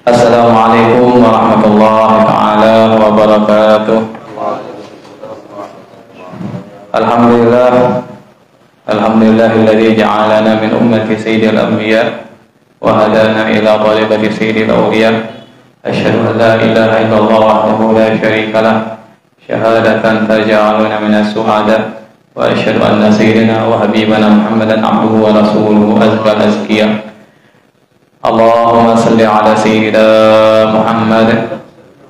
Assalamualaikum warahmatullahi taala wabarakatuh. Alhamdulillahilladzi ja'alana min ummati sayyidil anbiya wa hadana ila talibati sayyidil awliya. Asyhadu an la ilaha illallah wahdahu la syarika lah, syahadatan taj'aluna minas su'ada, wa asyhadu anna sayyidina wa habibana Muhammadan abduhu wa rasuluhu azkal azkiya. Allahumma salli ala sayyidina Muhammad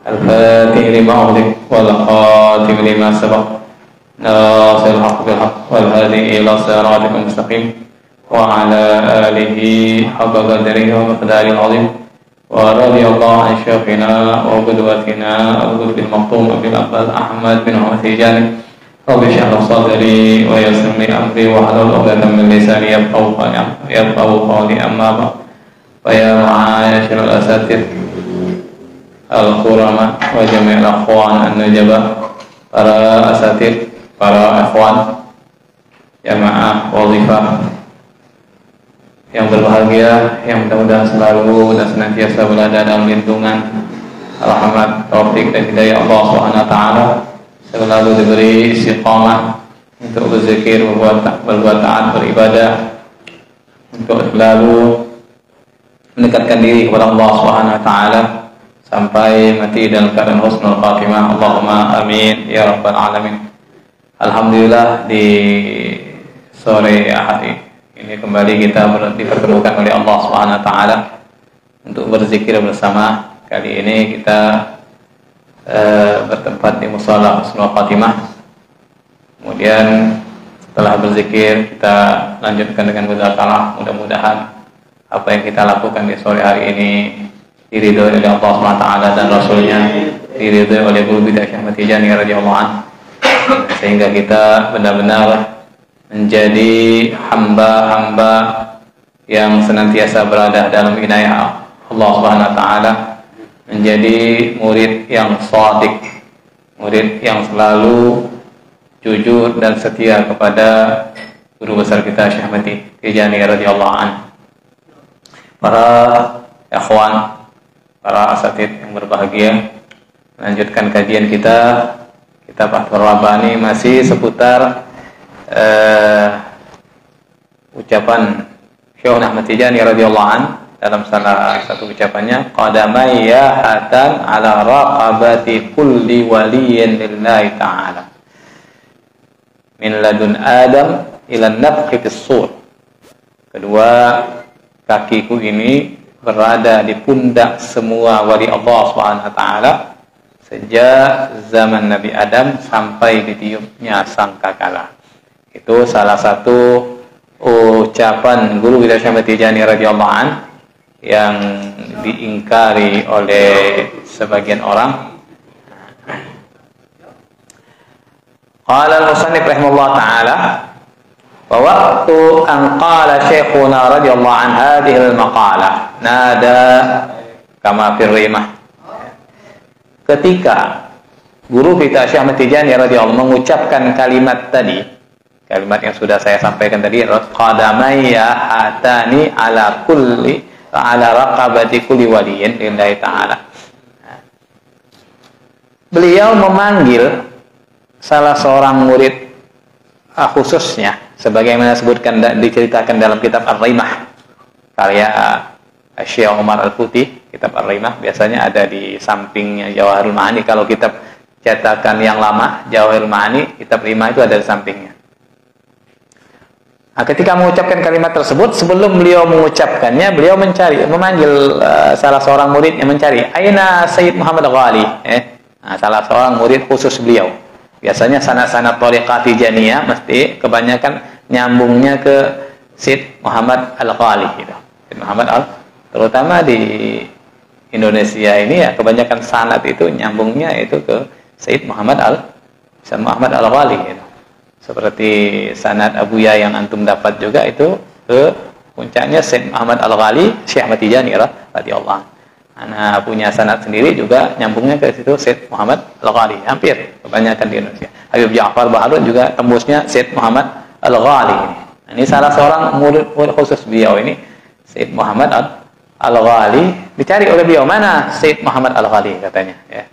al-fatih lima ughliq wal khatim lima sabaq nasiril haqq bil haqq wal hadi ila siratikal mustaqim wa ala alihi haqqa qadrihi wa miqdaril azim wa radiyallahu an syakhina wa qudwatina Abu Bil Maktum Abil Abbas Ahmad bin Muhammad Tijani rabbi shrah sadri wa yassir li amri wa hlul 'uqdatam min lisani yafqahu qawli amma ba'd. Ya ma'asyiral asatidz al-kurama wa jami'il akhwan an-nujaba, para asatidz, para ikhwan jamaah wazifah yang berbahagia, yang mudah-mudahan selalu dan senantiasa berada dalam lindungan rahmat, taufik dan hidayah Allah Subhanahu wa taala, selalu diberi istiqamah untuk berzikir, berbuat taat, beribadah, untuk selalu mendekatkan diri kepada Allah Subhanahu wa taala sampai mati dalam keadaan husnul khatimah. Allahumma amin ya rabbal alamin. Alhamdulillah, di sore hari ini kembali kita dipertemukan oleh Allah Subhanahu wa taala untuk berzikir bersama. Kali ini kita bertempat di musala husnul khatimah. Kemudian setelah berzikir kita lanjutkan dengan mudzakalah. Mudah-mudahan apa yang kita lakukan di sore hari ini diridhoi oleh Allah SWT dan Rasulnya, diridhoi oleh Guru Bidah Syekh Ahmad Tijani radhiyallahu anhu, sehingga kita benar-benar menjadi hamba-hamba yang senantiasa berada dalam inayah Allah SWT, menjadi murid yang shadiq, murid yang selalu jujur dan setia kepada guru besar kita Syekh Ahmad Tijani radhiyallahu anhu. Para ikhwan, para asatidz yang berbahagia, melanjutkan kajian kita kitab Fathur Rabbani masih seputar ucapan Syekh Ahmad Tijani radhiyallahu anhu dalam salah satu ucapannya, qadamayya hatan ala raqabati kulli waliyyin lillahi ta'ala min ladun Adam ila nafkhis sur. Kedua kakiku ini berada di pundak semua wali Allah Subhanahu wa taala sejak zaman Nabi Adam sampai ditiupnya sangkakala. Itu salah satu ucapan Guru Bidah Syekh Ahmad Tijani radhiyallahu anhu yang diingkari oleh sebagian orang. Qala al-musannif rahimahullah taala wa waqtu an qala syekhuna radhiyallahu an hadhihi al-maqalah nada kama fir rimah. Ketika guru kita Syekh Ahmad Tijani radhiyallahu mengucapkan kalimat tadi, kalimat yang sudah saya sampaikan tadi, qadamayya atani ala kulli ala raqabati kulli waliyin lillahi ta'ala. Beliau memanggil salah seorang murid khususnya, sebagaimana disebutkan diceritakan dalam kitab Ar-Rimah karya Syekh Umar Al-Futi. Kitab Ar-Rimah biasanya ada di sampingnya Jawahirul Ma'ani. Kalau kitab cetakan yang lama Jawahirul Ma'ani, kitab Rimah itu ada di sampingnya. Nah, ketika mengucapkan kalimat tersebut, sebelum beliau mengucapkannya, beliau memanggil salah seorang murid yang mencari, aina Sayyid Muhammad Al-Ghali, nah, salah seorang murid khusus beliau. Biasanya sanad-sanad thariqah Tijaniyah mesti kebanyakan nyambungnya ke Syed Muhammad Al-Ghali gitu. Syed Muhammad terutama di Indonesia ini ya, kebanyakan sanad itu nyambungnya itu ke Syed Muhammad Al-Ghali gitu. Seperti sanad Abu Ya yang antum dapat juga itu ke puncaknya Syed Muhammad Al-Ghali, Syekh Ahmad Tijani radhiyallahu anhu. Ana punya sanad sendiri juga nyambungnya ke situ Syed Muhammad Al-Ghali, hampir kebanyakan di Indonesia. Habib Ja'far Baharun juga tembusnya Syed Muhammad Al-Ghali. Ini salah seorang murid khusus beliau ini, Syed Muhammad Al-Ghali, dicari oleh beliau, mana Sayyid Muhammad Al-Ghali katanya, ya.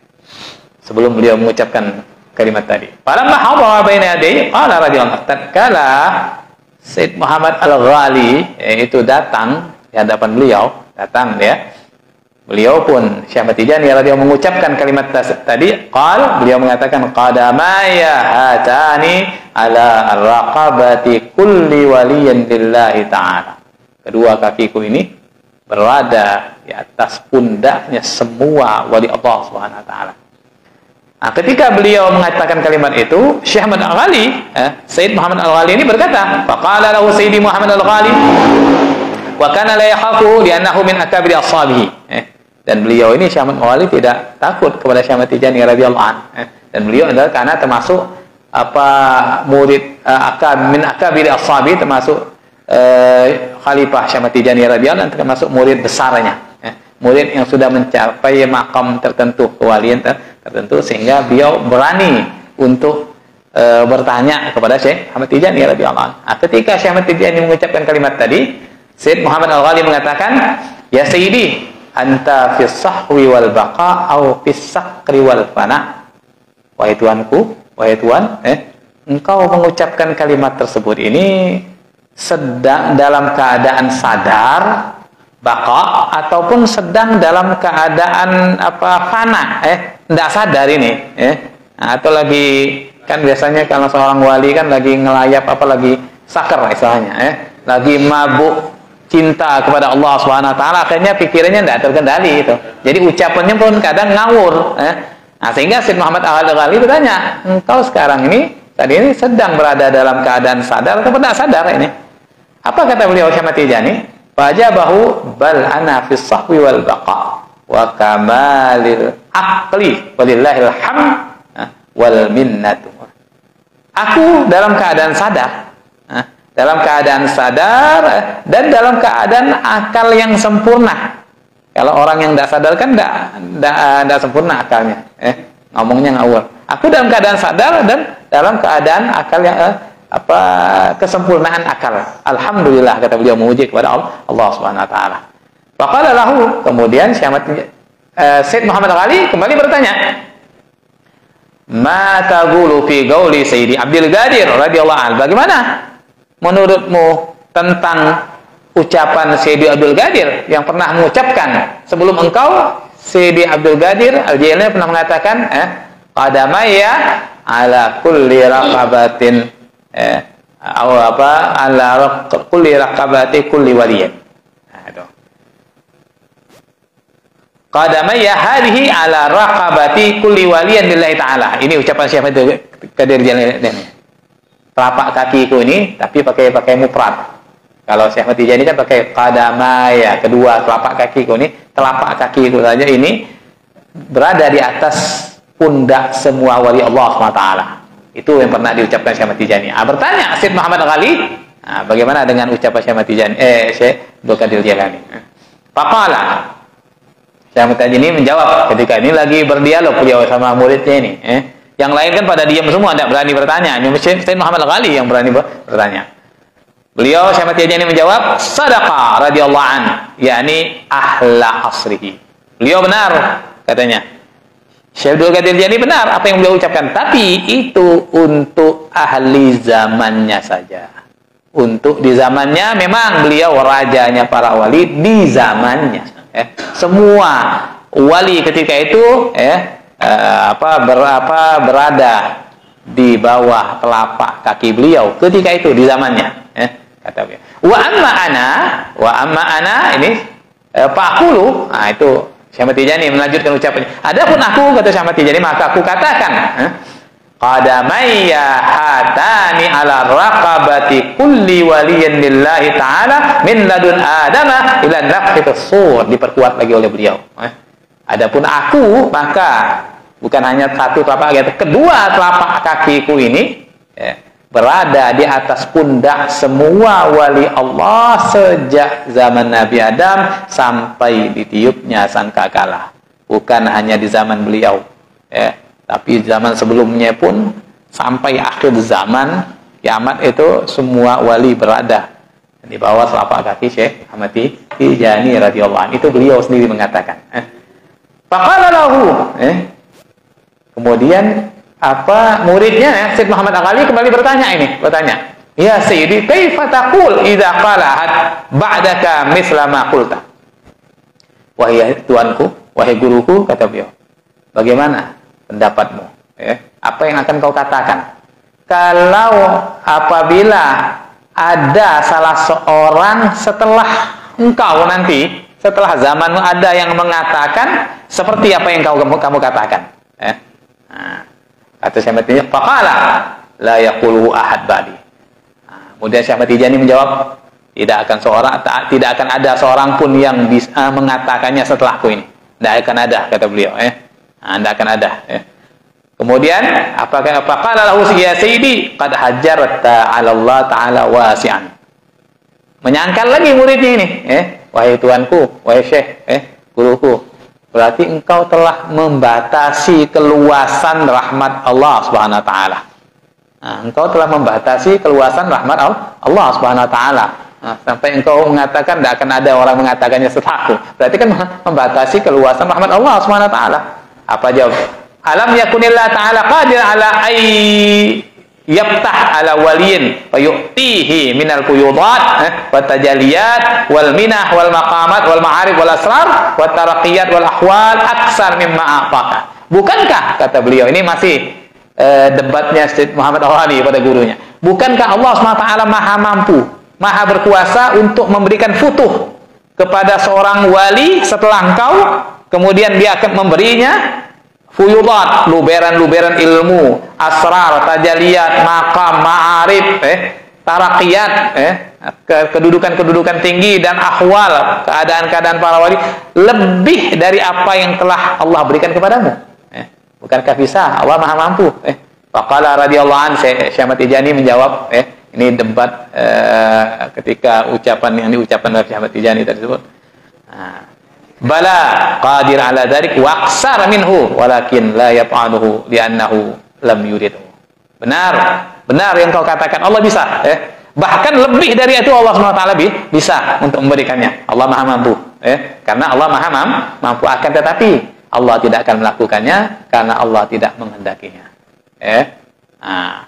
Sebelum beliau mengucapkan kalimat tadi. Falamma hadara baina yadayhi qala radhiyallahu anhu, tatkala Sayyid Muhammad Al-Ghali itu datang di hadapan beliau, datang dia. Beliau pun Syekh Ahmad Tijani radhiyallahu mengucapkan kalimat tadi, beliau mengatakan qadamaya hatani ala raqabati kulli waliyin lillahi ta'ala. Kedua kakiku ini berada di atas pundaknya semua wali Allah Subhanahu wa taala. Nah, ketika beliau mengatakan kalimat itu, Syekh Ahmad Al-Ghali, Sayyid Muhammad Al-Ghali ini berkata, faqala lahu Sayyidi Muhammad Al-Ghali wa kana la yakhafu li'annahu min akabiri ashabihi. Dan beliau ini Syekh Ahmad Al-Ghali tidak takut kepada Syekh Ahmad Tijani radhiyallahu anhu. Dan beliau adalah karena termasuk murid min akabiri ashabi, termasuk Khalifah Syekh Ahmad Tijani radhiyallahu anhu, termasuk murid besarnya. Murid yang sudah mencapai makam tertentu, kewalian tertentu, sehingga beliau berani untuk bertanya kepada Syekh Ahmad Tijani radhiyallahu anhu. Ketika Syekh Ahmad Tijani mengucapkan kalimat tadi, Sayyid Muhammad Al-Ghali mengatakan, ya Sayyidi, anta fis sahwi wal baqa au fis sakri wal fana. Wahai tuanku, wahai tuan, engkau mengucapkan kalimat tersebut ini sedang dalam keadaan sadar, baqa, ataupun sedang dalam keadaan fana, tidak sadar ini, atau lagi, kan biasanya kalau seorang wali kan lagi ngelayap, lagi sakar istilahnya, lagi mabuk cinta kepada Allah Subhanahu wa taala, akhirnya pikirannya tidak terkendali itu. Jadi ucapannya pun kadang ngawur. Nah, sehingga Syekh Muhammad Al-Ghali bertanya, engkau sekarang ini tadi ini sedang berada dalam keadaan sadar atau tidak sadar ini? Apa kata beliau Syekh Ahmad Tijani? Fajabahu bal ana fis sahwi wal baqa wa kamalil aqli walillahil hamd wal minnatu. Aku dalam keadaan sadar, dalam keadaan sadar dan dalam keadaan akal yang sempurna. Kalau orang yang tidak sadar kan tidak sempurna akalnya, ngomongnya ngawur. Aku dalam keadaan sadar dan dalam keadaan akal yang kesempurnaan akal. Alhamdulillah, kata beliau memuji kepada Allah Subhanahu wa taala. Faqala lahu, kemudian Sayyid Muhammad Al-Ghali kembali bertanya, ma taqulu fi qauli Sayyidi Abdul Qadir radhiyallahu anhu? Bagaimana menurutmu tentang ucapan Sayyidi Abdul Qadir yang pernah mengucapkan sebelum engkau? Sayyidi Abdul Qadir Al-Jilani pernah mengatakan, qadamaya ala kulli raqabatin ala kulli raqabati kulli waliyin. Qadamaya hadhihi ala raqabati kulli waliyin lillahi ta'ala. Ini ucapan Syekh Abdul Qadir Al-Jilani. Telapak kakiku ini, tapi pakai mufrad. Kalau Syekh Ahmad Tijani kan pakai qadamaya, kedua telapak kakiku ini, telapak kakiku saja ini berada di atas pundak semua wali Allah SWT. Itu yang pernah diucapkan Syekh Ahmad Tijani. Bertanya Sayyid Muhammad Al-Ghali, bagaimana dengan ucapan Syekh Ahmad Tijani? Syekh Abdul Qadir Jilani. Faqala, Syekh Ahmad Tijani menjawab ketika ini lagi berdialog beliau sama muridnya ini. Yang lain kan pada diam semua, tidak berani bertanya. Cuma Sayyid Muhammad Al-Ghali yang berani bertanya. Beliau Syekh Ahmad Tijani menjawab, sadaqa radhiyallahu an, yakni ahla asrihi. Beliau benar, katanya. Syekh Abdul Qadir Jilani benar apa yang beliau ucapkan, tapi itu untuk ahli zamannya saja. Untuk di zamannya memang beliau rajanya para wali di zamannya. Semua wali ketika itu berada di bawah telapak kaki beliau ketika itu di zamannya. Kata beliau. Wa amma ana ini faqulu. Nah, itu Syekh Ahmad Tijani melanjutkan ucapannya. Adapun aku, kata Syekh Ahmad Tijani, maka aku katakan, qadamayya hatani ala raqabati kulli waliyin lillahi ta'ala min ladun adama ila nafkhit as-sur. Diperkuat lagi oleh beliau. Adapun aku, maka bukan hanya satu telapak kaki, kedua telapak kakiku ini berada di atas pundak semua wali Allah sejak zaman Nabi Adam sampai ditiupnya sangkakala. Bukan hanya di zaman beliau, tapi zaman sebelumnya pun sampai akhir zaman kiamat itu semua wali berada di bawah telapak kaki Syekh Ahmad Tijani radhiyallahu anhu. Itu beliau sendiri mengatakan. Faqala lahu, kemudian muridnya Syekh Muhammad Al-Ghali kembali bertanya, ya Sayyidi, kaifa taqul idza qala ahad ba'daka misla ma qulta? Wahai tuanku, wahai guruku, kata beliau, bagaimana pendapatmu? Apa yang akan kau katakan kalau apabila ada salah seorang setelah engkau nanti, setelah zamanmu ada yang mengatakan seperti apa yang kamu katakan? Kata Syekh Ahmad Tijani, faqala la yaqulu ahad ba'di. Kemudian Syekh Ahmad Tijani menjawab, tidak akan ada seorang pun yang bisa mengatakannya setelahku ini. Tidak akan ada, kata beliau. Tidak akan ada. Kemudian faqala lahu ya sayyidi qad hajjarta 'ala Allah ta'ala wasi'an. Menyangkal lagi muridnya ini, wahai tuanku, wahai syekh, guruku, berarti engkau telah membatasi keluasan rahmat Allah Subhanahu wa taala. Engkau telah membatasi keluasan rahmat Allah Subhanahu wa taala. Sampai engkau mengatakan tidak akan ada orang mengatakannya setelahku. Berarti kan membatasi keluasan rahmat Allah Subhanahu wa taala. Apa jawab? Alam yakunillah ta'ala qadir ala yaftah ala waliyin wa yu'tihi minal quyudat wa tajaliyat wal minah wal maqamat wal ma'arif wal asrar wa taraqiyat wal ahwal aksar mimma a'taka. Bukankah, kata beliau, ini masih debatnya Syekh Muhammad Al-Ghali pada gurunya, bukankah Allah SWT maha mampu, maha berkuasa untuk memberikan futuh kepada seorang wali setelah engkau, kemudian dia akan memberinya fuyudat, luberan-luberan ilmu, asrar, tajaliyat, maqam, ma'arif, taraqiyat, kedudukan-kedudukan tinggi dan ahwal, keadaan-keadaan para wali lebih dari apa yang telah Allah berikan kepadamu. Bukankah bisa? Allah maha mampu. Faqala radhiyallahu anhu, Syekh Ahmad Tijani menjawab, ini debat ketika ucapan yang diucapkan oleh Syekh Ahmad Tijani tersebut. Bala qadir ala dzalik wa aksar minhu walakin la yaf'aluhu li'annahu lam yuridhu. Benar yang kau katakan, Allah bisa, bahkan lebih dari itu Allah SWT bisa untuk memberikannya. Allah maha mampu, karena Allah maha mampu, akan tetapi Allah tidak akan melakukannya karena Allah tidak menghendakinya.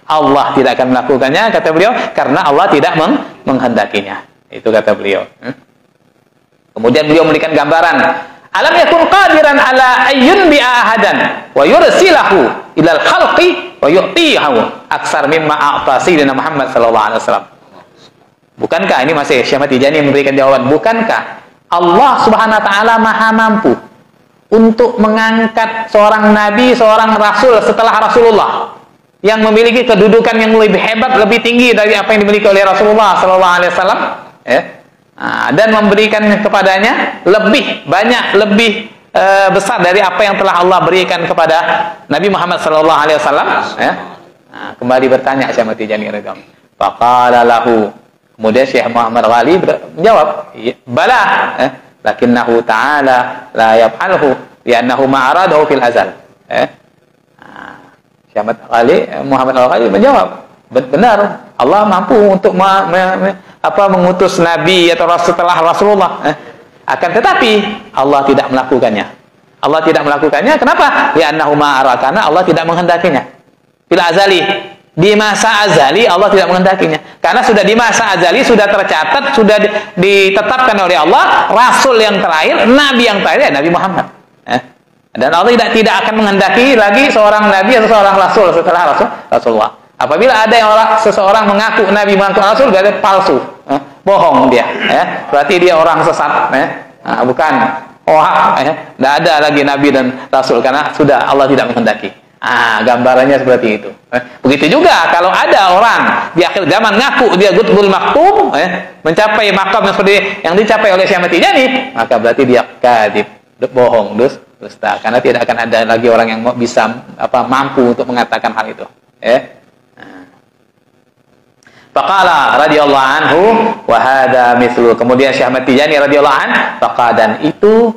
Allah tidak akan melakukannya, kata beliau, karena Allah tidak menghendakinya. Itu kata beliau. Kemudian beliau memberikan gambaran, alam yakun qadiran ala ayyun bi ahadan wa yursilahu ilal khalqi wa yu'tihi aksar mimma a'ta sayyidina Muhammad sallallahu alaihi wasallam. Bukankah, ini masih Syekh Ahmad Tijani memberikan jawaban, bukankah Allah Subhanahu wa taala maha mampu untuk mengangkat seorang nabi, seorang rasul setelah Rasulullah yang memiliki kedudukan yang lebih hebat, lebih tinggi dari apa yang dimiliki oleh Rasulullah sallallahu alaihi wasallam, dan memberikan kepadanya lebih banyak, lebih besar dari apa yang telah Allah berikan kepada Nabi Muhammad sallallahu alaihi wasallam. Kembali bertanya Syekh Ahmad Tijani radhiyallahu. Faqala lahu, kemudian Syekh Muhammad Al-Ghali menjawab, bala, lakinnahu ta'ala la yaf'alhu li'annahu ma aradahu fil azal. Syekh Muhammad Al-Ghali menjawab, benar, Allah mampu untuk mengutus nabi atau setelah Rasulullah, akan tetapi Allah tidak melakukannya. Allah tidak melakukannya, kenapa? Li'annahu ma arada, karena Allah tidak menghendakinya. Fil azali, di masa azali Allah tidak menghendakinya. Karena sudah di masa azali sudah tercatat, sudah ditetapkan oleh Allah rasul yang terakhir, nabi yang terakhir, Nabi Muhammad. Dan Allah tidak akan menghendaki lagi seorang nabi atau seorang rasul setelah Rasulullah. Apabila ada seseorang mengaku nabi, mengaku rasul, berarti palsu, bohong dia, berarti dia orang sesat, bukan tidak ada lagi nabi dan rasul karena sudah Allah tidak menghendaki. Gambarannya seperti itu. Begitu juga kalau ada orang di akhir zaman ngaku dia Qutbul Maktum, mencapai makam yang seperti yang dicapai oleh Syekh Ahmad Tijani, maka berarti dia kadzib, bohong, dusta, karena tidak akan ada lagi orang yang bisa mampu untuk mengatakan hal itu. Faqala radhiyallahu anhu wa hadza mithlu. Kemudian Syekh Ahmad Tijani radhiyallahu anhu, dan itu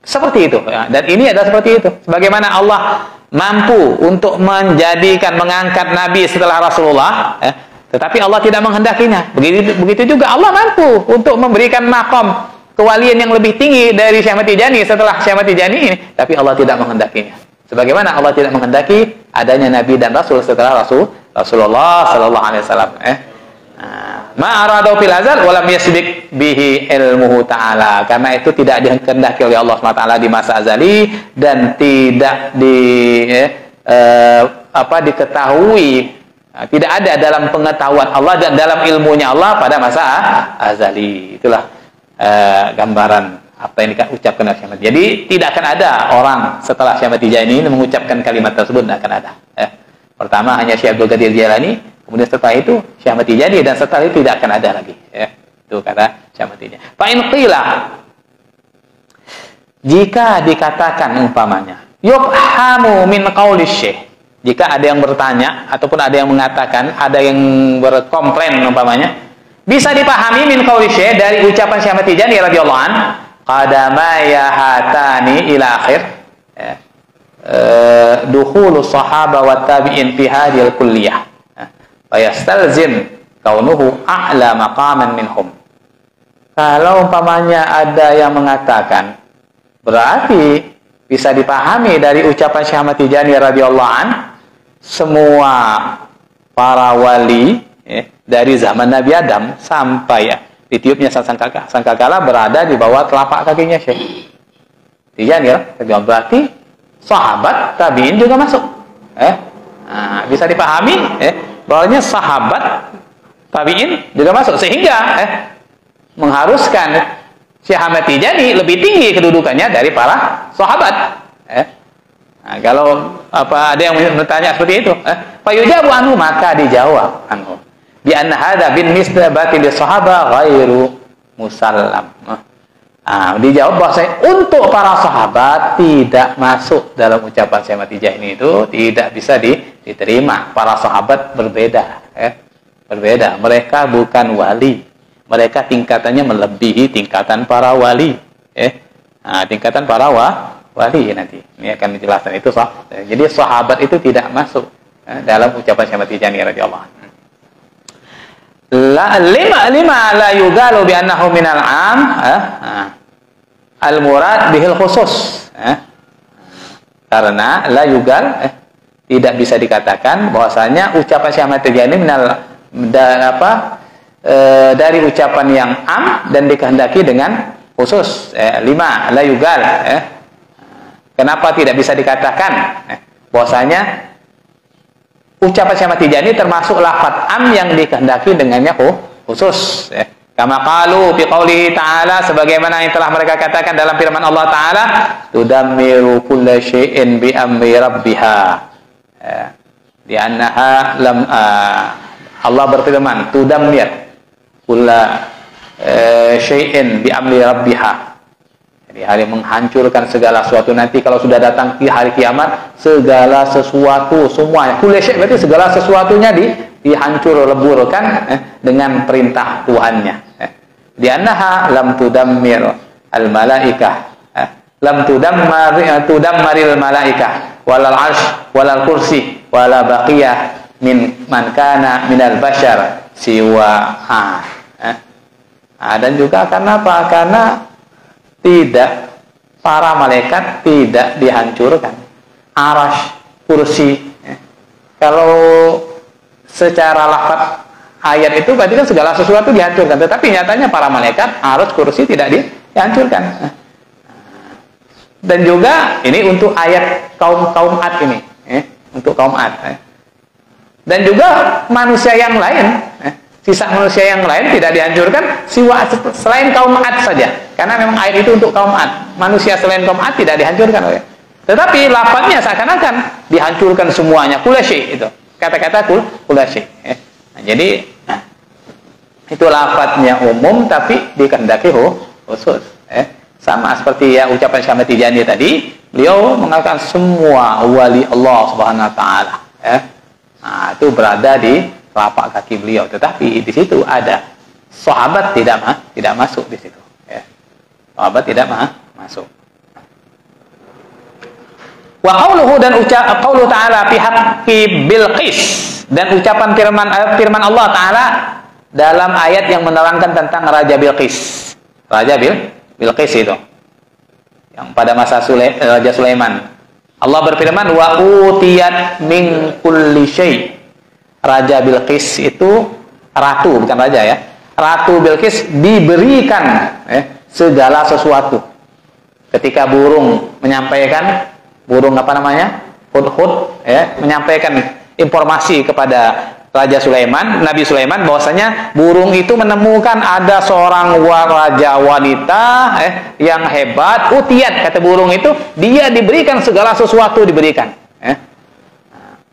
seperti itu. Dan ini adalah seperti itu. Sebagaimana Allah mampu untuk mengangkat nabi setelah Rasulullah, tetapi Allah tidak menghendakinya. Begitu juga Allah mampu untuk memberikan maqam kewalian yang lebih tinggi dari Syekh Ahmad Tijani setelah Syekh Ahmad Tijani ini, tapi Allah tidak menghendakinya. Sebagaimana Allah tidak menghendaki adanya nabi dan rasul setelah Rasulullah sallallahu alaihi wasallam. Ma aradu fil azal wa lam yasbiq bihi ilmuhu ta'ala. Karena itu tidak dikehendaki oleh Allah SWT di masa azali dan tidak diketahui, tidak ada dalam pengetahuan Allah dan dalam ilmunya Allah pada masa azali. Itulah gambaran apa yang diucapkan oleh Syekh Ahmad. Jadi tidak akan ada orang setelah Syekh Ahmad Tijani ini mengucapkan kalimat tersebut, tidak akan ada. Pertama hanya Syekh Abdul Qadir Jailani, kemudian setelah itu Syekh Ahmad Tijani, dan setelah itu tidak akan ada lagi. Itu kata Syekh Ahmad Tijani. Fa in qila, jika dikatakan umpamanya, yufhamu min qauli syekh, jika ada yang bertanya ataupun ada yang mengatakan, ada yang berkomplain umpamanya, bisa dipahami min qauli syekh dari ucapan Syekh Ahmad Tijani radhiyallahu an, qadama yahatani ila akhir, dukhulu sahaba wa tabi'in fi hadhil kulliyah, fa yastalzim kaunuhu a'la maqaman minhum. Kalau umpamanya ada yang mengatakan, berarti bisa dipahami dari ucapan Syekh Ahmad Tijani radhiyallahu an, semua para wali dari zaman Nabi Adam sampai ditiupnya sangkakala berada di bawah telapak kakinya Syekh Tijani berarti sahabat tabi'in juga masuk. Bisa dipahami bahwanya sahabat tabi'in juga masuk, sehingga mengharuskan Syekh Ahmad Tijani lebih tinggi kedudukannya dari para sahabat. Kalau ada yang bertanya seperti itu, fayujabu anhu, maka dijawab anhu bi anna hadza bin nisbati lis sahaba ghairu musallam. Dijawab bahwa untuk para sahabat tidak masuk dalam ucapan Syekh Ahmad Tijani itu, tidak bisa diterima. Para sahabat berbeda, berbeda. Mereka bukan wali, mereka tingkatannya melebihi tingkatan para wali. Tingkatan para wali nanti ini akan dijelaskan itu. Jadi sahabat itu tidak masuk dalam ucapan Syekh Ahmad Tijani radhiyallahu anhu. Lima la yugalu bi annahu minal am al murad bihil khusus, karena la yugal tidak bisa dikatakan bahwasanya ucapan Syekh Ahmad Tijani dari ucapan yang am dan dikehendaki dengan khusus. Lima la yugal, kenapa tidak bisa dikatakan bahwasanya ucapan Syekh Ahmad Tijani termasuk lafaz am yang dikehendaki dengannya khusus. Kama qalu fi qoulihi ta'ala, sebagaimana yang telah mereka katakan dalam firman Allah Ta'ala, tudammiru kulla syai'in bi amri rabbiha. Di annaha lam Allah berfirman, tudammir kulla syai'in bi amri rabbiha. Jadi hari menghancurkan segala sesuatu nanti kalau sudah datang di hari kiamat, segala sesuatu semuanya, kulla syai' berarti segala sesuatunya dihancur leburkan dengan perintah Tuhannya. Di annaha lam tudammir al malaikah, lam tudammaril malaikah walal arsh walal kursi wala baqiyah min man kana minal bashar siwa. Dan juga karena apa? Karena tidak, para malaikat tidak dihancurkan, arasy, kursi. Kalau secara lafaz ayat itu berarti kan segala sesuatu dihancurkan, tetapi nyatanya para malaikat, arasy, kursi tidak dihancurkan. Dan juga ini untuk ayat kaum Ad ini, untuk kaum Ad. Dan juga manusia yang lain, sisa manusia yang lain tidak dihancurkan selain kaum Ad saja, karena memang ayat itu untuk kaum Ad. Manusia selain kaum Ad tidak dihancurkan oleh. Tetapi lafaznya seakan-akan dihancurkan semuanya, kulla syai' itu. Kata-kata kulla syai'. Jadi itu lafaznya umum tapi dikehendaki khusus. Sama seperti ya ucapan Syekh Ahmad Tijani tadi, beliau mengatakan semua wali Allah Subhanahu wa taala itu berada di telapak kaki beliau, tetapi di situ ada sahabat tidak masuk di situ. Sahabat tidak masuk. Wa qauluhu, dan qaulu ta'ala fi haqqi Bilqis, dan ucapan firman Allah Ta'ala dalam ayat yang menerangkan tentang Raja Bilqis. Raja Bilqis itu. Yang pada masa Raja Sulaiman. Allah berfirman, wa utiyat min kulli syai'. Raja Bilqis itu ratu, bukan raja ya. Ratu Bilqis diberikan segala sesuatu. Ketika burung menyampaikan, burung apa namanya? Hudhud menyampaikan informasi kepada Raja Sulaiman, Nabi Sulaiman, bahwasanya burung itu menemukan ada seorang raja wanita yang hebat. Utiyat, kata burung itu, dia diberikan segala sesuatu, diberikan.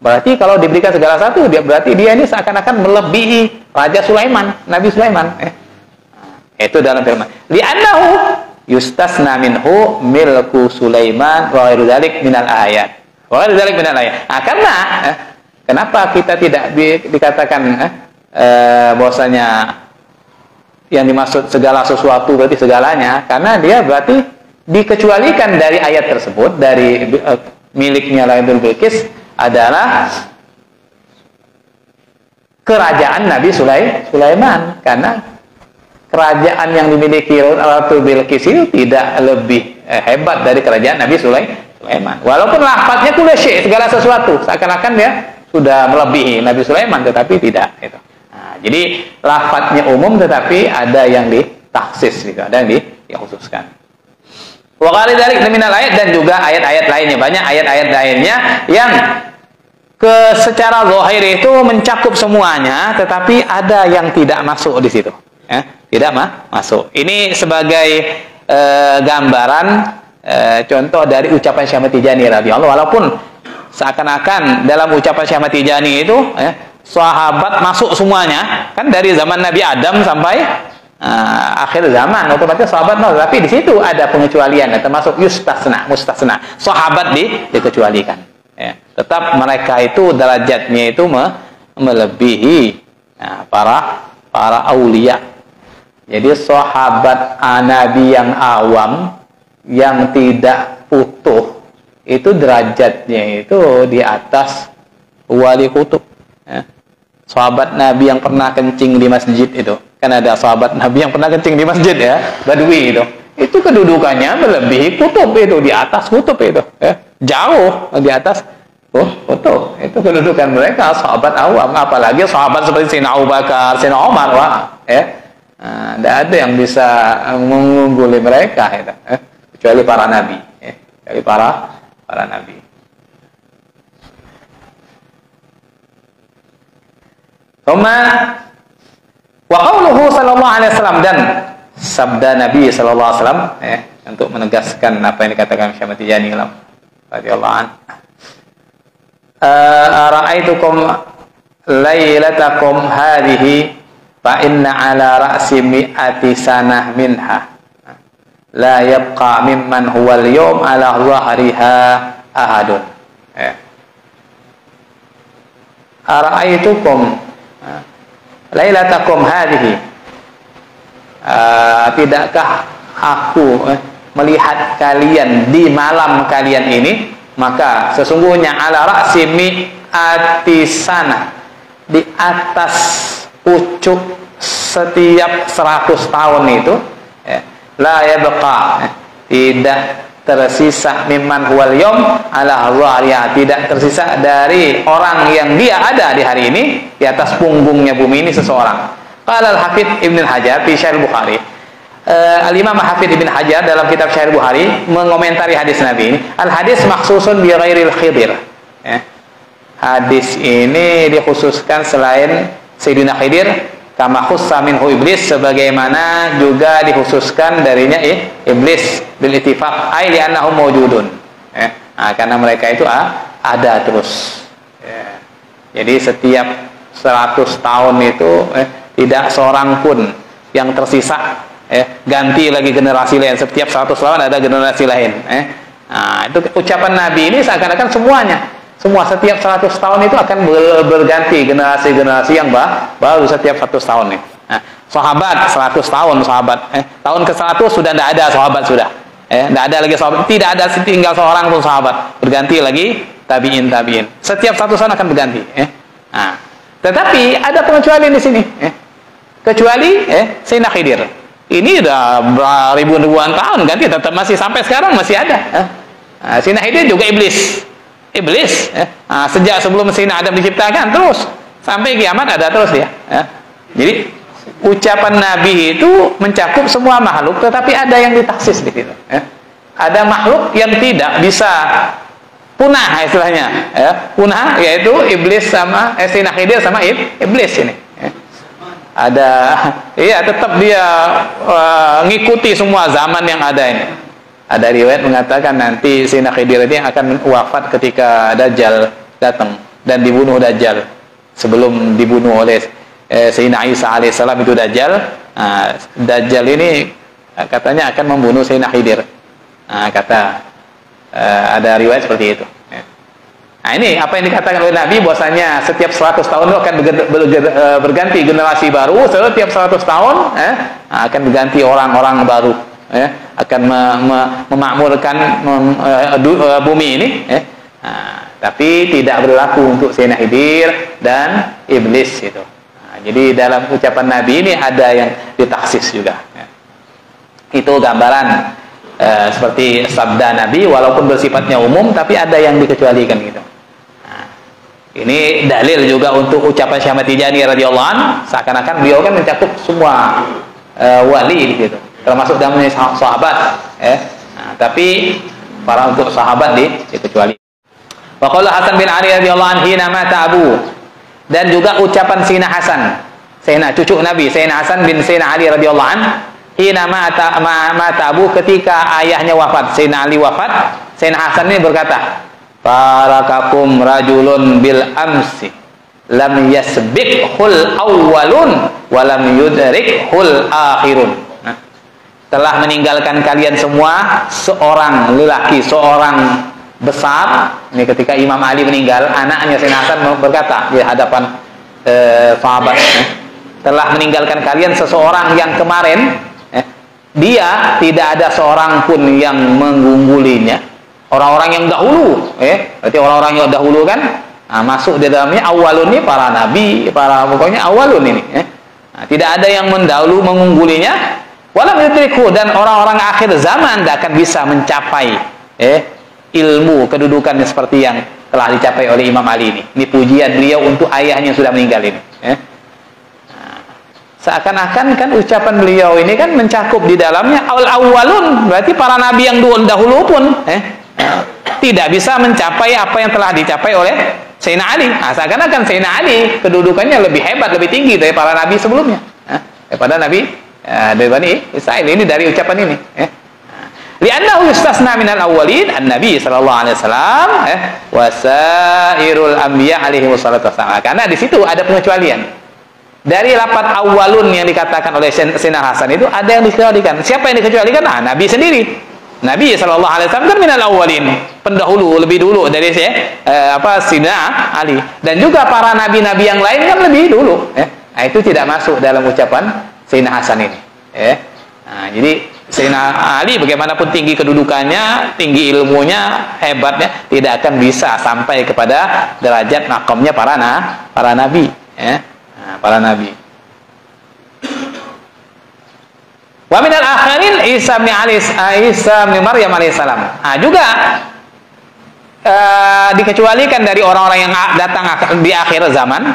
Berarti kalau diberikan segala sesuatu, berarti dia ini seakan-akan melebihi Raja Sulaiman, Nabi Sulaiman. Itu dalam firman. Li'annahu yustasna minhu milku Sulaiman wa ghairu dzalik minal ayat. Wa ghairu dzalik minal ayat. Karena kenapa kita tidak dikatakan bahwasanya yang dimaksud segala sesuatu berarti segalanya? Karena dia berarti dikecualikan dari ayat tersebut, dari miliknya Raja Bilqis adalah kerajaan Nabi Sulaiman. Karena kerajaan yang dimiliki Ratu Bilqis itu tidak lebih hebat dari kerajaan Nabi Sulaiman. Walaupun lafadznya kullu syai', segala sesuatu, seakan-akan dia sudah melebihi Nabi Sulaiman, tetapi tidak. Gitu. Nah, jadi lafadznya umum, tetapi ada yang ditaksis, gitu, ada yang dikhususkan. Wa qali dzalik minal ayat, dan juga ayat-ayat lainnya, banyak ayat-ayat lainnya yang secara zahir itu mencakup semuanya, tetapi ada yang tidak masuk di situ. Tidak masuk. Ini sebagai gambaran contoh dari ucapan Syekh Ahmad Tijani radhiyallahu, walaupun seakan-akan dalam ucapan Syekh Ahmad Tijani itu sahabat masuk semuanya, kan dari zaman Nabi Adam sampai akhir zaman otomatis sahabat masuk, tapi di situ ada pengecualian, termasuk mustasna, sahabat dikecualikan. Tetap mereka itu derajatnya itu melebihi para aulia. Jadi sahabat Nabi yang awam, yang tidak utuh, itu derajatnya itu di atas wali kutub. Sahabat Nabi yang pernah kencing di masjid itu, kan ada sahabat Nabi yang pernah kencing di masjid ya, Badui itu kedudukannya melebihi kutub, itu di atas kutub itu, jauh di atas kutub. Itu kedudukan mereka sahabat awam, apalagi sahabat seperti Sayyidina Abu Bakar, Sayyidina Umar, tidak ada yang bisa mengungguli mereka, kecuali para nabi, kecuali para nabi. Thumma wa qauluhu sallallahu alaihi wasallam, dan sabda Nabi sallallahu alaihi wasallam untuk menegaskan apa yang dikatakan Syekh Ahmad Tijani radhiyallahu anhu. Ra'aitukum lailatakum hadhihi fa inna ala ra'si mi'ati sanah minha la yabqa mimman huwa al-yawm ala dhahriha ahadun. Ra'aitukum lailatakum hadhihi, tidakkah aku melihat kalian di malam kalian ini? Maka sesungguhnya ala ra'si mi'ati sana, di atas pucuk setiap 100 tahun itu, la yabqa, tidak tersisa mimman huwal yawm ala dhahriha, tidak tersisa dari orang yang dia ada di hari ini di atas punggungnya bumi ini seseorang. Qala al-Hafidz Ibnu Hajar fi Syarh Bukhari, Al-Imam Hafidz Ibnu Hajar dalam kitab Syarh Bukhari mengomentari hadis Nabi ini, al-hadis makhsusun bi ghairil Khidir. Hadis ini dikhususkan selain Sayyidina Khidir, kama khussa minhu iblis, sebagaimana juga dikhususkan darinya iblis bil ittifaq, ai li'annahum mawjudun. Karena mereka itu ada terus. Jadi setiap 100 tahun itu tidak seorang pun yang tersisa, ganti lagi generasi lain, setiap 100 tahun ada generasi lain. Itu ucapan Nabi ini seakan-akan semuanya, semua setiap 100 tahun itu akan berganti generasi-generasi yang baru setiap 100 tahun nih. Sahabat 100 tahun sahabat, tahun ke-100 sudah tidak ada sahabat, sudah tidak ada lagi sahabat, tidak ada tinggal seorang pun sahabat, berganti lagi tabiin. Setiap 100 tahun akan berganti. Tetapi ada pengecualian di sini, kecuali Sayyidina Khidir. Ini udah ribuan tahun kan, tetap masih sampai sekarang masih ada. Sayyidina Khidir juga iblis. Sejak sebelum Sayyidina Adam diciptakan terus sampai kiamat ada terus dia. Jadi ucapan Nabi itu mencakup semua makhluk, tetapi ada yang ditaksis di situ. Ada makhluk yang tidak bisa punah istilahnya, punah, yaitu iblis sama Sayyidina Khidir sama iblis ini. Tetap dia ngikuti semua zaman yang ada ini. Ada riwayat mengatakan nanti Sayyidina Khidir ini akan wafat ketika Dajjal datang dan dibunuh Dajjal. Sebelum dibunuh oleh Sayyidina Isa alaihissalam itu Dajjal. Dajjal ini katanya akan membunuh Sayyidina Khidir. Ada riwayat seperti itu. Ini apa yang dikatakan oleh Nabi, bahwasanya setiap 100 tahun itu akan berganti generasi baru, setiap 100 tahun akan berganti orang-orang baru, akan memakmurkan bumi ini. Tapi tidak berlaku untuk Sayyidina Khidir dan iblis itu. Jadi dalam ucapan Nabi ini ada yang ditaksis juga. Itu gambaran seperti sabda Nabi, walaupun bersifatnya umum tapi ada yang dikecualikan gitu. Ini dalil juga untuk ucapan Syekh Ahmad Tijani radhiyallahu anhu, seakan-akan beliau kan mencakup semua wali gitu, termasuk dalamnya sahabat. Tapi untuk sahabat dikecuali. Wa qala Hasan bin Ali radhiyallahu anhu hina mata Abu, dan juga ucapan Sayyidina Hasan, Sayyidina cucu Nabi Sayyidina Hasan bin Sayyidina Ali radhiyallahu anhu, hina mata Abu, ketika ayahnya wafat, Sayyidina Ali wafat, Sayyidina Hasan ini berkata, barakakum rajulun bil amsi lam yasbiqhul awwalun wa lam yudrikhul akhirun. Telah meninggalkan kalian semua seorang lelaki, seorang besar. Ini ketika Imam Ali meninggal, anaknya Sayyidina Hasan berkata di hadapan sahabat, telah meninggalkan kalian seseorang yang kemarin dia tidak ada seorang pun yang mengunggulinya. Orang-orang yang dahulu, berarti orang-orang yang dahulu kan masuk di dalamnya awalun ini para nabi, pokoknya awalun ini. Tidak ada yang mendahulu mengunggulinya. Walam yudrikhu, dan orang-orang akhir zaman tidak akan bisa mencapai ilmu kedudukannya seperti yang telah dicapai oleh Imam Ali ini. Ini pujian beliau untuk ayahnya yang sudah meninggal ini. Seakan-akan kan ucapan beliau ini kan mencakup di dalamnya awalun, berarti para nabi yang dahulu pun tidak bisa mencapai apa yang telah dicapai oleh Sayyidina Ali. Seakan-akan Sayyidina Ali kedudukannya lebih hebat, lebih tinggi dari para nabi sebelumnya, daripada nabi dari Bani Israil. Ini dari ucapan ini. Li'annahu yustasna minal awwalin an-nabi sallallahu alaihi wasallam wa sairul anbiya alaihi wassalatu wassalam. Karena di situ ada pengecualian. Dari lapat awalun yang dikatakan oleh Sayyidina Hasan itu ada yang dikecualikan. Siapa yang dikecualikan? Nabi sendiri. Nabi sallallahu alaihi wasallam kan minal awwalin, pendahulu, lebih dulu dari Sayyidina Ali. Dan juga para nabi-nabi yang lain kan lebih dulu. Itu tidak masuk dalam ucapan Sayyidina Hasan ini. Jadi Sayyidina Ali bagaimanapun tinggi kedudukannya, tinggi ilmunya, hebatnya, tidak akan bisa sampai kepada derajat makamnya para nabi, para nabi. Wa minal akhirin Isa bin Maryam alaihissalam. Juga dikecualikan dari orang-orang yang datang di akhir zaman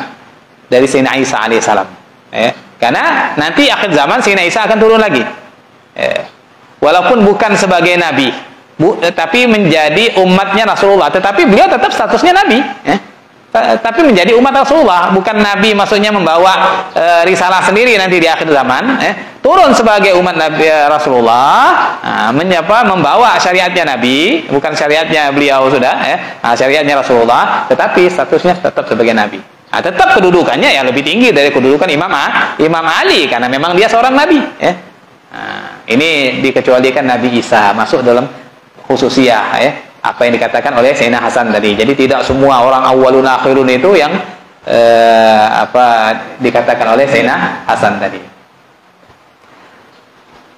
dari Sayyidina Isa alaihissalam. Karena nanti akhir zaman Sayyidina Isa akan turun lagi. Walaupun bukan sebagai nabi, tapi menjadi umatnya Rasulullah, tetapi beliau tetap statusnya nabi. Tapi menjadi umat Rasulullah, bukan nabi, maksudnya membawa risalah sendiri nanti di akhir zaman. Turun sebagai umat Nabi Rasulullah, membawa syariatnya Nabi, bukan syariatnya beliau sudah, syariatnya Rasulullah, tetapi statusnya tetap sebagai Nabi. Tetap kedudukannya yang lebih tinggi dari kedudukan Imam Ali, karena memang dia seorang Nabi. Ini dikecualikan Nabi Isa masuk dalam khususiyah, apa yang dikatakan oleh Sayyidina Hasan tadi. Jadi tidak semua orang awalun akhirun itu yang dikatakan oleh Sayyidina Hasan tadi.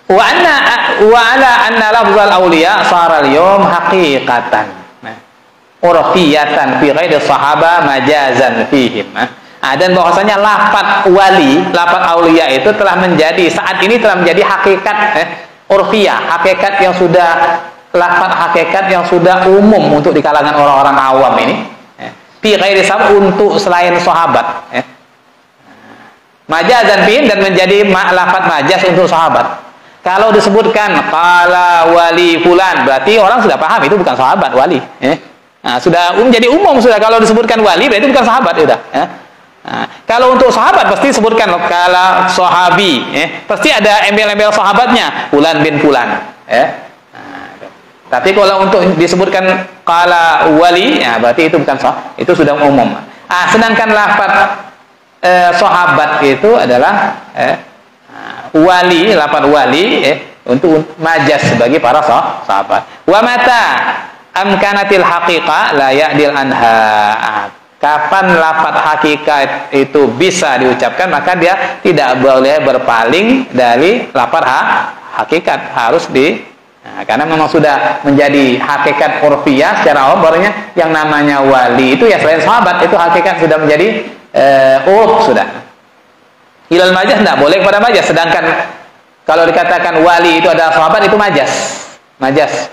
Wa ala anna lafzal awliya sara al-yawm haqiqatan urfiyatan fi ghairi sahaba majazan fihim. Dan bahwasanya lafaz wali, lafaz aulia itu telah menjadi saat ini telah menjadi hakikat urfiyah, hakikat yang sudah lafaz hakikat yang sudah umum untuk di kalangan orang-orang awam ini. Fi ghairi sabab untuk selain sahabat. Majazan fihi dan menjadi lafaz majaz untuk sahabat. Kalau disebutkan qala wali fulan berarti orang sudah paham itu bukan sahabat wali. Sudah menjadi umum sudah kalau disebutkan wali berarti bukan sahabat sudah. Kalau untuk sahabat pasti disebutkan kala sahabi, pasti ada embel-embel sahabatnya, fulan bin fulan. Tapi kalau untuk disebutkan kala wali, berarti itu bukan sahabat, itu sudah umum. Sedangkan lafaz sahabat itu adalah wali, lafaz wali untuk majaz bagi para sahabat. Wa mata amkanatil haqiqah la ya'dil anha. Kapan lafaz hakikat itu bisa diucapkan, maka dia tidak boleh berpaling dari lafaz hakikat, harus karena memang sudah menjadi hakikat urfiyah secara umumnya yang namanya wali itu ya selain sahabat itu hakikat sudah menjadi urf sudah. Ilal majaz tidak boleh kepada majaz, sedangkan kalau dikatakan wali itu adalah sahabat itu majaz.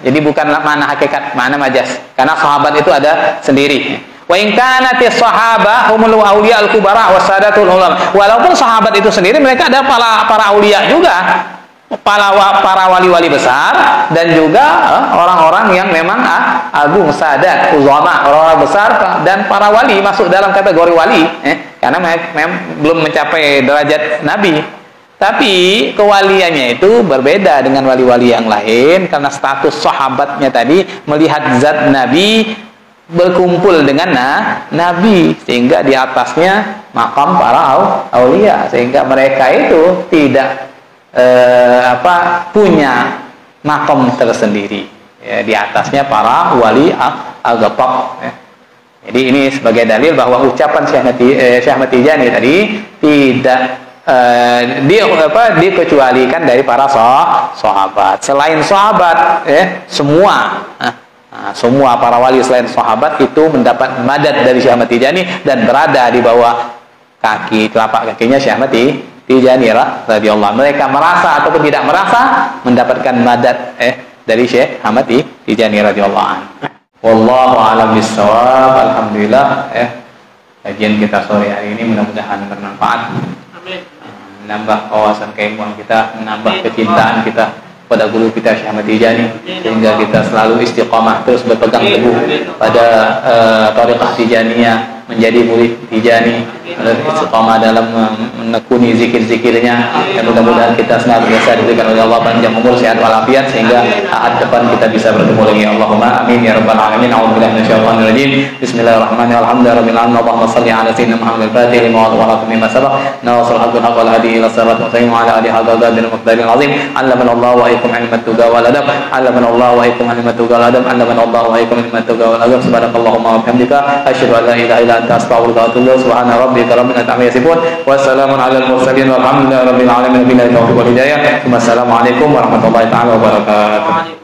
Jadi bukan mana hakikat, mana majaz. Karena sahabat itu ada sendiri. Wa in kanatis sahabah humul auliya al-kubara wasadatul ulama. Walaupun sahabat itu sendiri mereka ada para aulia juga. Para wali-wali besar dan juga orang-orang yang memang agung, sadat, ulama, orang-orang besar dan para wali masuk dalam kategori wali karena memang belum mencapai derajat nabi. Tapi kewaliannya itu berbeda dengan wali-wali yang lain karena status sahabatnya tadi melihat zat nabi berkumpul dengan nabi sehingga di atasnya makam para aulia sehingga mereka itu tidak punya makom tersendiri di atasnya para wali al-ghatab. Jadi ini sebagai dalil bahwa ucapan Syekh Ahmad Tijani tadi tidak dikecualikan dari para sahabat. Selain sahabat semua para wali selain sahabat itu mendapat madad dari Syekh Ahmad Tijani dan berada di bawah telapak kakinya Syekh Ahmad Tijani radhiyallahu anhu. Mereka merasa ataupun tidak merasa mendapatkan madad dari Syekh Ahmad Tijani radhiyallahu anhu. Wallahu a'lam bissawab. Alhamdulillah kajian kita sore hari ini mudah-mudahan bermanfaat. Amin. Menambah wawasan keilmuan kita, menambah kecintaan kita pada guru kita Syekh Ahmad Tijani sehingga kita selalu istiqamah terus berpegang teguh pada thariqah Tijaniyah, menjadi murid Tijani, istiqamah dalam menekuni zikir-zikirnya dan mudah-mudahan kita senantiasa diberikan oleh Allah panjang umur, sehat walafiat sehingga saat depan kita bisa bertemu lagi. Allahumma amin ya rabbal alamin. A'udzubillahi minasyaitonir rajim. Bismillahirrahmanirrahim. Alhamdulillahirabbil alamin. Allahumma shalli ala sayyidina Muhammad al-fatih lima wa ala mimma sabaq nawasal haqqul haqq wal hadi ila siratal mustaqim wa ala alihi hadzal muqtadiril azim. Allamana Allah wa ikum ilmat tuqa wal adab. Allamana Allah wa ikum ilmat tuqa wal adab. Allamana Allah wa ikum ilmat tuqa wal adab. Subhanakallahumma wa bihamdika asyhadu an la ilaha illa anta astaghfiruka wa atubu ilaik. Subhana rabbika rabbil izzati amma yasifun wa salamun alal mursalin walhamdulillahi rabbil alamin. Billahi taufiq wal hidayah. Wassalamualaikum warahmatullahi taala wabarakatuh.